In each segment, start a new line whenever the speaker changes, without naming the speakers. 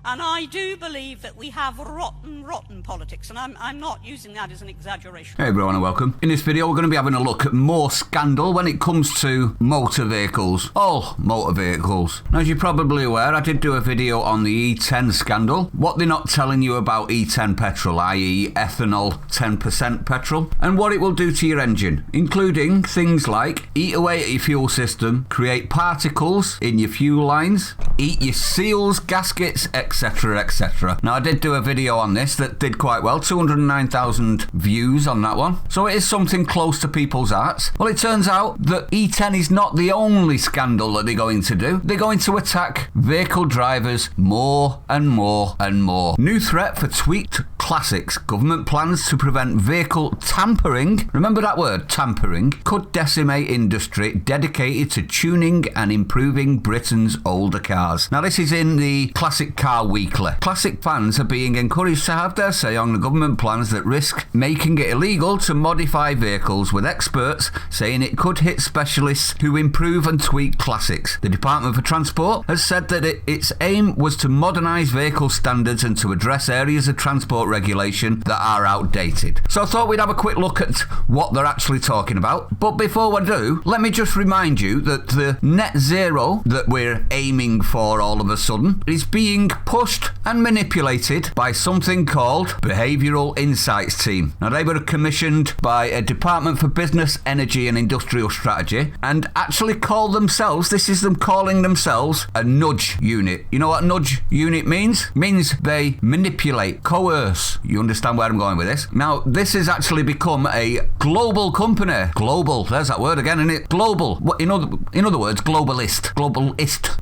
And I do believe that we have rotten politics, and I'm not using that as an exaggeration.
Hey everyone and welcome. In this video we're going to be having a look at more scandal when it comes to motor vehicles. All motor vehicles. Now, as you're probably aware, I did do a video on the E10 scandal. What they're not telling you about E10 petrol, i.e. ethanol 10% petrol, and what it will do to your engine, including things like eat away at your fuel system, create particles in your fuel lines, eat your seals, gaskets, etc, etc. Now, I did do a video on this that did quite well, 209,000 views on that one, so it is something close to people's hearts. Well, it turns out that E10 is not the only scandal that they're going to do. They're going to attack vehicle drivers more and more and more. New threat for tweaked classics. Government plans to prevent vehicle tampering, remember that word, tampering, could decimate industry dedicated to tuning and improving Britain's older cars. Now, this is in the Classic Car Weekly. Classic fans are being encouraged to have their say on the government plans that risk making it illegal to modify vehicles, with experts saying it could hit specialists who improve and tweak classics. The Department for Transport has said that its aim was to modernise vehicle standards and to address areas of transport regulation that are outdated. So I thought we'd have a quick look at what they're actually talking about. But before we do, let me just remind you that the net zero that we're aiming for all of a sudden is being pushed and manipulated by something called Behavioural Insights team. Now, they were commissioned by a Department for Business, Energy and Industrial Strategy, and actually call themselves, this is them calling themselves, a nudge unit. You know what nudge unit means? It means they manipulate, coerce. You understand where I'm going with this? Now, this has actually become a global company. Global, there's that word again, isn't it? Global. In other words, globalist. Globalist.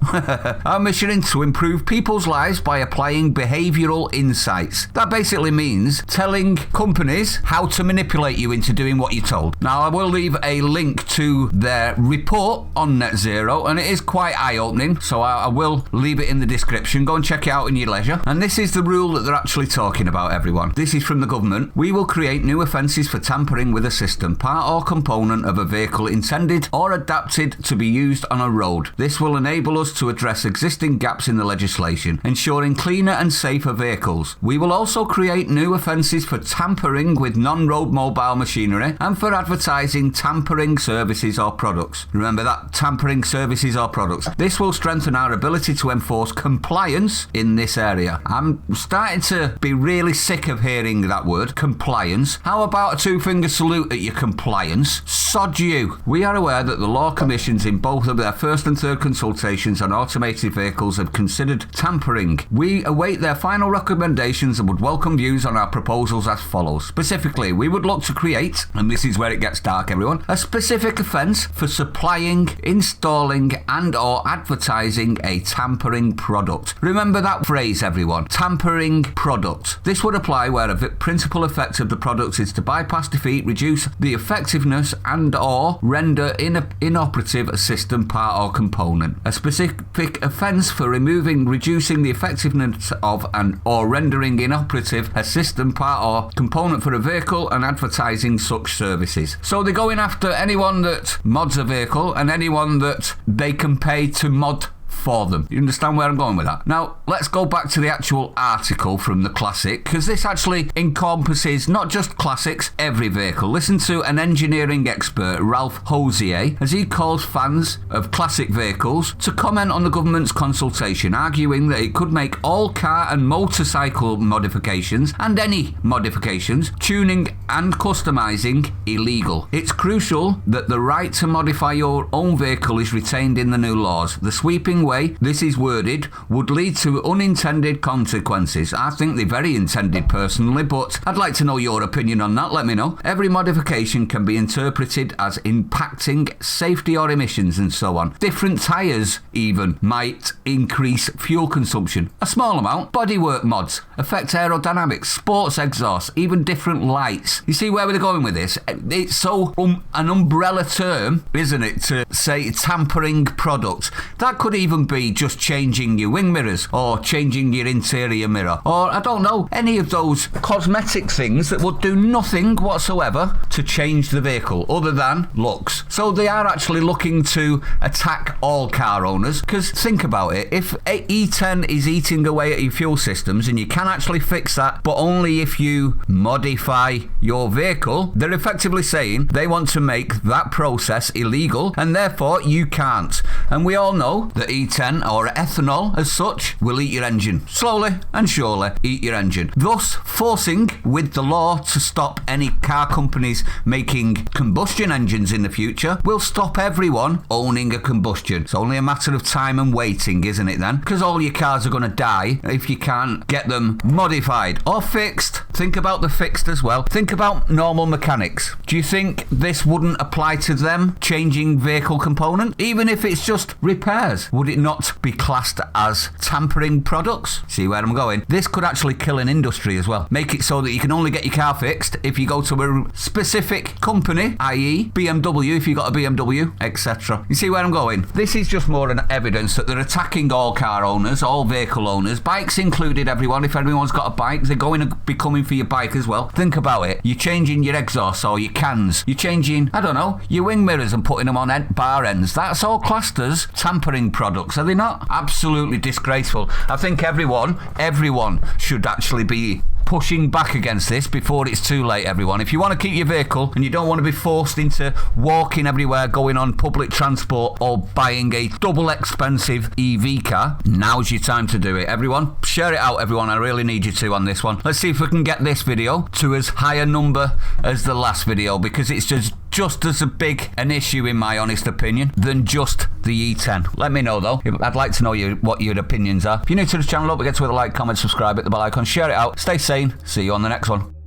Our mission is to improve people's lives by applying behavioural insights. That basically means telling companies how to manipulate you into doing what you're told. Now, I will leave a link to their report on net zero, and it is quite eye-opening, so I will leave it in the description. Go and check it out in your leisure. And this is the rule that they're actually talking about, everyone. This is from the government. We will create new offences for tampering with a system, part or component of a vehicle intended or adapted to be used on a road. This will enable us to address existing gaps in the legislation, ensuring cleaner and safer vehicles. We will also create new offences for tampering with non-road mobile machinery and for advertising tampering services or products. Remember that, tampering services or products. This will strengthen our ability to enforce compliance in this area. I'm starting to be really sick of hearing that word, compliance. How about a two-finger salute at your compliance? Sod you. We are aware that the law commissions in both of their first and third consultations on automated vehicles have considered tampering. We await their final recommendations and would welcome views on our proposals as follows. Specifically, we would look to create, and this is where it gets dark, everyone, a specific offence for supplying, installing and or advertising a tampering product. Remember that phrase, everyone. Tampering product. This would apply where a principal effect of the product is to bypass, defeat, reduce the effectiveness and or render inoperative a system, part or component. A specific offence for removing, reducing the effectiveness of or rendering inoperative a system, part or component for a vehicle and advertising such services. So they're going after anyone that mods a vehicle and anyone that they can pay to mod for them. You understand where I'm going with that? Now, let's go back to the actual article from the Classic, because this actually encompasses not just classics, every vehicle. Listen to an engineering expert, Ralph Hosier, as he calls fans of classic vehicles to comment on the government's consultation, arguing that it could make all car and motorcycle modifications, and any modifications, tuning and customising, illegal. It's crucial that the right to modify your own vehicle is retained in the new laws. The sweeping way this is worded would lead to unintended consequences. I think they're very intended personally, but I'd like to know your opinion on that. Let me know. Every modification can be interpreted as impacting safety or emissions and so on. Different tyres even might increase fuel consumption. A small amount. Bodywork mods affect aerodynamics, sports exhaust, even different lights. You see where we're going with this? It's so an umbrella term, isn't it, to say tampering product. That could even even be just changing your wing mirrors or changing your interior mirror, or I don't know, any of those cosmetic things that would do nothing whatsoever to change the vehicle other than looks. So they are actually looking to attack all car owners, because think about it, if E10 is eating away at your fuel systems and you can actually fix that, but only if you modify your vehicle, they're effectively saying they want to make that process illegal and therefore you can't. And we all know that E10 or ethanol as such will eat your engine. Slowly and surely eat your engine. Thus forcing with the law to stop any car companies making combustion engines in the future will stop everyone owning a combustion. It's only a matter of time and waiting, isn't it then? Because all your cars are going to die if you can't get them modified or fixed. Think about the fixed as well. Think about normal mechanics. Do you think this wouldn't apply to them changing vehicle components? Even if it's just repairs, would it not be classed as tampering products? See where I'm going? This could actually kill an industry as well. Make it so that you can only get your car fixed if you go to a specific company, i.e. BMW if you got a BMW, etc. You see where I'm going? This is just more an evidence that they're attacking all car owners, all vehicle owners, bikes included, everyone. If everyone's got a bike, they're going to be coming for your bike as well. Think about it. You're changing your exhaust or your cans. You're changing, I don't know, your wing mirrors and putting them on bar ends. That's all classed as tampering products, are they not? Absolutely disgraceful. I think everyone should actually be pushing back against this before it's too late, everyone. If you want to keep your vehicle and you don't want to be forced into walking everywhere, going on public transport or buying a double expensive EV car, now's your time to do it, everyone. Share it out, everyone. I really need you to on this one. Let's see if we can get this video to as high a number as the last video, because it's just as a big an issue, in my honest opinion, than just the E10. Let me know though. I'd like to know what your opinions are. If you're new to this channel, don't forget to hit the like, comment, subscribe, hit the bell icon, share it out. Stay sane. See you on the next one.